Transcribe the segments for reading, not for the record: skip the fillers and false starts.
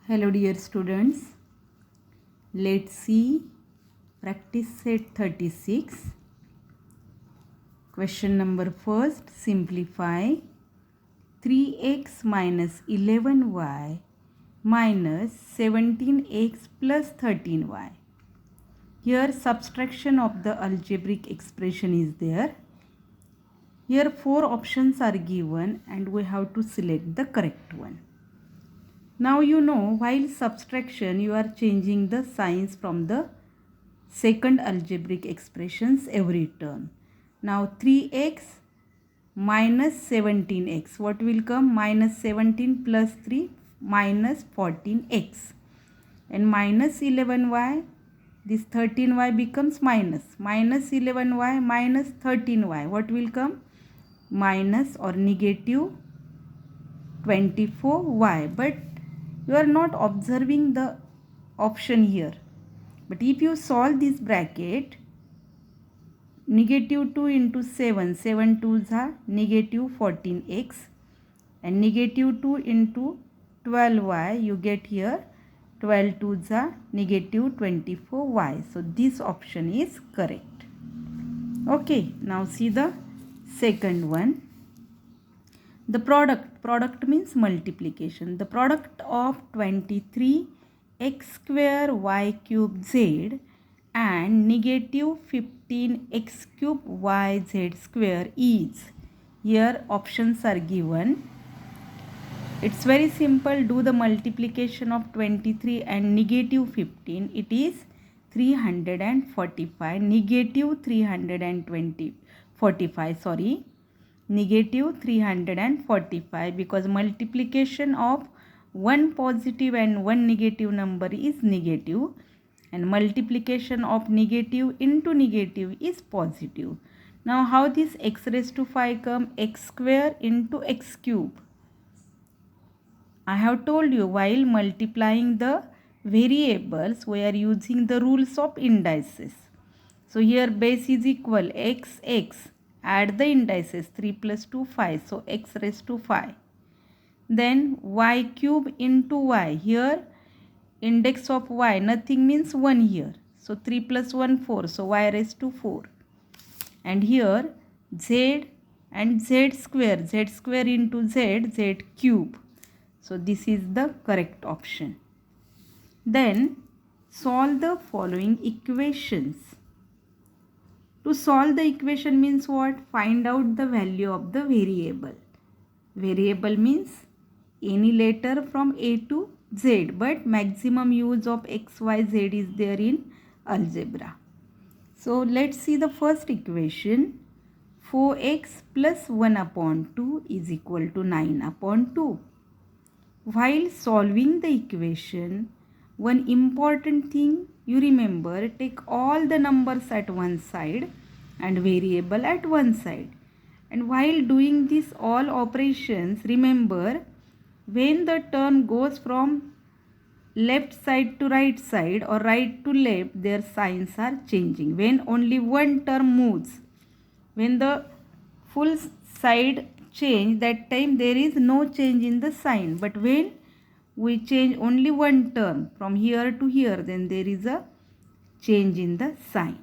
Hello dear students, let's see practice set 36. Question number first, simplify 3x minus 11y minus 17x plus 13y. Here subtraction of the algebraic expression is there. Here 4 options are given and we have to select the correct one. Now you know, while subtraction you are changing the signs from the second algebraic expressions every term. Now 3x minus 17x, what will come? Minus 17 plus 3 minus 14x, and minus 11y, this 13y becomes minus 11y minus 13y, what will come? Minus or negative 24y. But you are not observing the option here. But if you solve this bracket, negative 2 into 7, 7 2s are negative 14x, and negative 2 into 12y, you get here 12 2s are negative 24y. So this option is correct. Okay, now see the second one. The product means multiplication. The product of 23 x square y cube z and negative 15 x cube y z square is. Here options are given. It's very simple. Do the multiplication of 23 and negative 15. It is 345. Negative 345. Sorry. Negative 345, because multiplication of one positive and one negative number is negative, and multiplication of negative into negative is positive. Now how this x raised to 5 come? X square into x cube. I have told you, while multiplying the variables we are using the rules of indices. So here base is equal x, add the indices, 3 plus 2 5, so x raised to 5. Then y cube into y, here index of y nothing means 1 here, so 3 plus 1 4, so y raised to 4. And here z and z square into z cube, so this is the correct option. Then solve the following equations. To solve the equation means what? Find out the value of the variable. Variable means any letter from A to Z, but maximum use of x, y, z is there in algebra. So let's see the first equation. 4x plus 1 upon 2 is equal to 9 upon 2. While solving the equation, one important thing you remember, take all the numbers at one side and variable at one side. And while doing this all operations, remember, when the term goes from left side to right side or right to left, their signs are changing. When only one term moves, when the full side change, that time there is no change in the sign. But when we change only one term from here to here, then there is a change in the sign.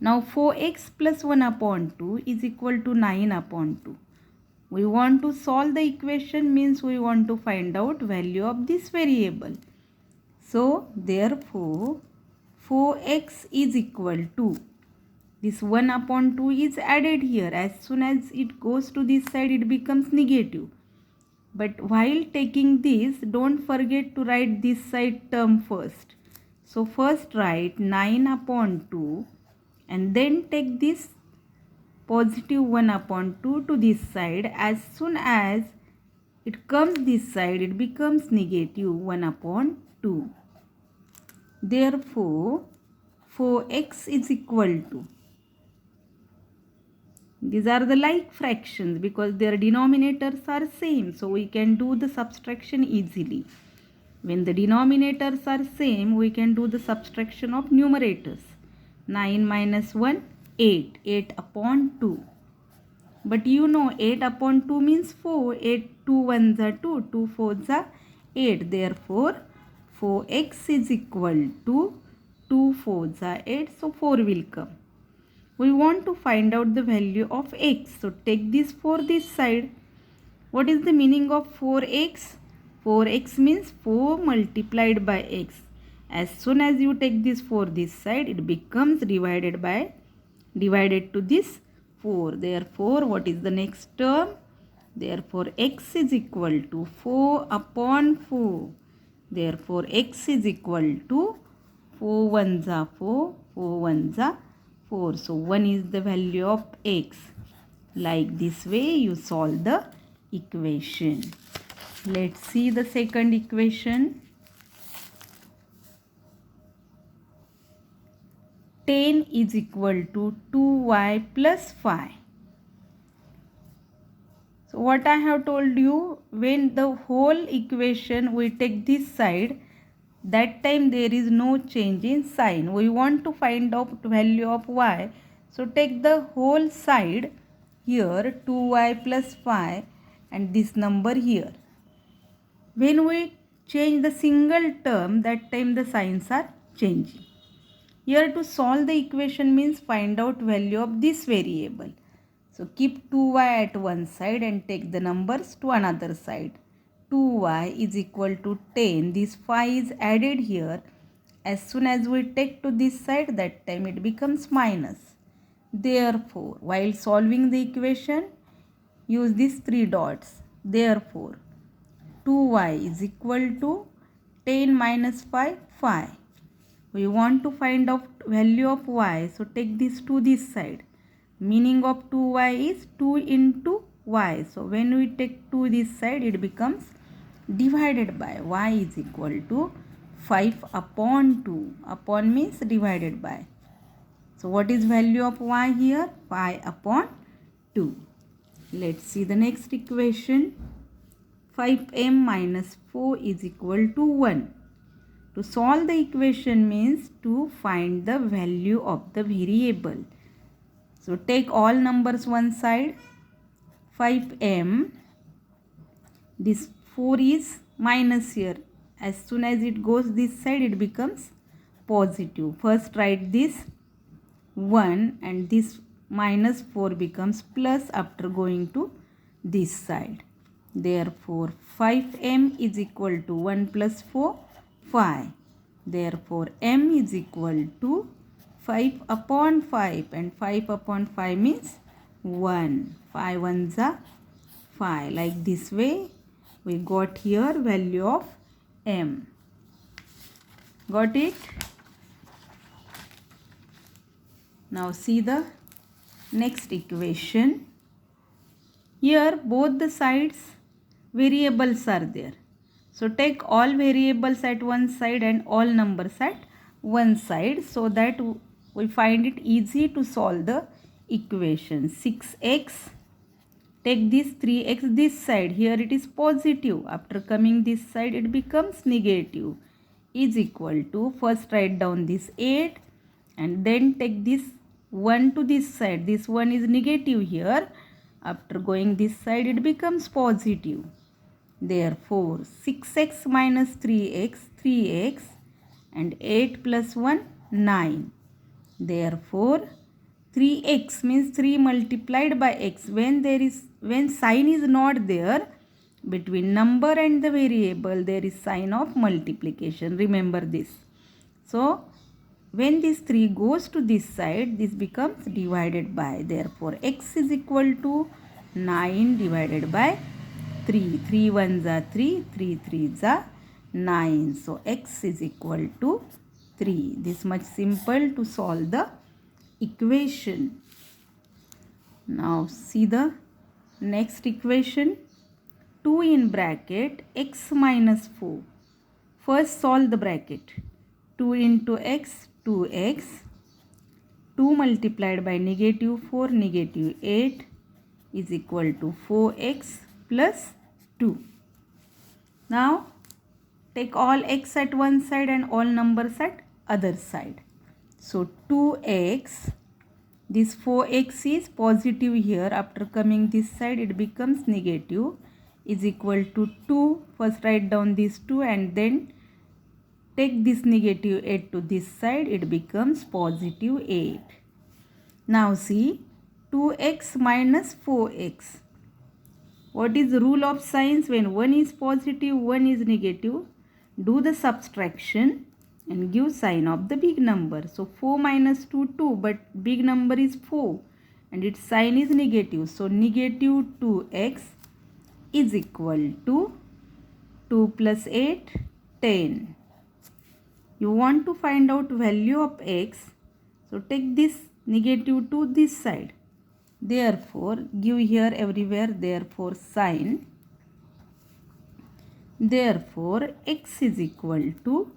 Now 4x plus 1 upon 2 is equal to 9 upon 2. We want to solve the equation, means we want to find out value of this variable. So therefore 4x is equal to, this 1 upon 2 is added here. As soon as it goes to this side, it becomes negative. But while taking this, don't forget to write this side term first. So first write 9 upon 2 and then take this positive 1 upon 2 to this side. As soon as it comes this side, it becomes negative 1 upon 2. Therefore 4x is equal to, these are the like fractions because their denominators are same, so we can do the subtraction easily. When the denominators are same, we can do the subtraction of numerators. 9 minus 1, 8. 8 upon 2. But you know 8 upon 2 means 4. 8 2 1s are 2. 2 4s are 8. Therefore, 4x is equal to 2 4s are 8. So, 4 will come. We want to find out the value of x. So, take this 4 this side. What is the meaning of 4x? 4x means 4 multiplied by x. As soon as you take this 4 this side, it becomes divided to this 4. Therefore, what is the next term? Therefore, x is equal to 4 upon 4. Therefore, x is equal to 4 ones are 4, 4 ones are 4. So, 1 is the value of x. Like this way, you solve the equation. Let's see the second equation. 10 is equal to 2y plus 5. So what I have told you, when the whole equation we take this side, that time there is no change in sign. We want to find out value of y. So take the whole side here, 2y plus 5, and this number here. When we change the single term, that time the signs are changing. Here to solve the equation means find out value of this variable. So keep 2y at one side and take the numbers to another side. 2y is equal to 10. This 5 is added here. As soon as we take to this side, that time it becomes minus. Therefore, while solving the equation, use these 3 dots. Therefore, 2y is equal to 10 minus 5, 5. We want to find out value of y. So take this to this side. Meaning of 2y is 2 into y. So when we take 2 this side, it becomes divided by y is equal to 5 upon 2. Upon means divided by. So what is value of y here? 5 upon 2. Let's see the next equation. 5m minus 4 is equal to 1. To solve the equation means to find the value of the variable. So take all numbers one side. 5m. This 4 is minus here. As soon as it goes this side, it becomes positive. First write this 1 and this minus 4 becomes plus after going to this side. Therefore, 5m is equal to 1 plus 4, 5. Therefore, m is equal to 5 upon 5, and 5 upon 5 means 1. 5 ones are 5. Like this way, we got here value of m. Got it? Now see the next equation. Here both the sides variables are there. So take all variables at one side and all numbers at one side, so that we find it easy to solve the equation. 6x, take this 3x this side. Here it is positive. After coming this side, it becomes negative. Is equal to, first write down this 8 and then take this 1 to this side. This 1 is negative here. After going this side, it becomes positive. Therefore, 6x minus 3x, 3x, and 8 plus 1, 9. Therefore, 3x means 3 multiplied by x. When sign is not there, between number and the variable, there is sign of multiplication. Remember this. So, when this 3 goes to this side, this becomes divided by. Therefore, x is equal to 9 divided by 3. 3 ones are 3, 3 threes are 9. So, x is equal to 3. This much simple to solve the equation. Now, see the next equation. 2 in bracket x minus 4. First solve the bracket. 2 into x, 2x. 2 multiplied by negative 4, negative 8 is equal to 4x plus 2. Now, take all x at one side and all numbers at other side. So, 2x, this 4x is positive here. After coming this side, it becomes negative. is equal to 2. First write down these 2 and then take this negative 8 to this side. It becomes positive 8. Now see 2x minus 4x. What is the rule of signs? When one is positive, one is negative, do the subtraction and give sign of the big number. So 4 minus 2, 2, but big number is 4 and its sign is negative. So negative 2x is equal to 2 plus 8, 10. You want to find out value of x. So take this negative to this side. Therefore, give here everywhere therefore sign. Therefore, x is equal to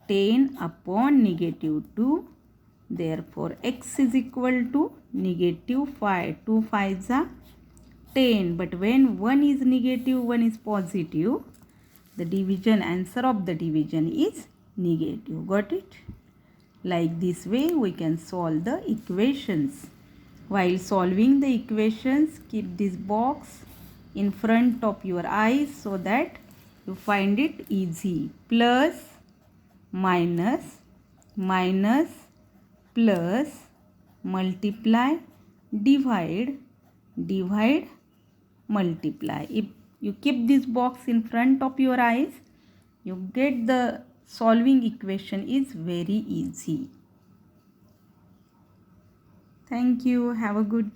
10 upon negative 2. Therefore, x is equal to negative 5. 2 5s are 10. But when 1 is negative, 1 is positive, the division answer of the division is negative. Got it? Like this way we can solve the equations. While solving the equations, keep this box in front of your eyes so that you find it easy. Plus, minus, minus, plus, multiply, divide, divide, multiply. If you keep this box in front of your eyes, you get the solving equation is very easy. Thank you. Have a good day.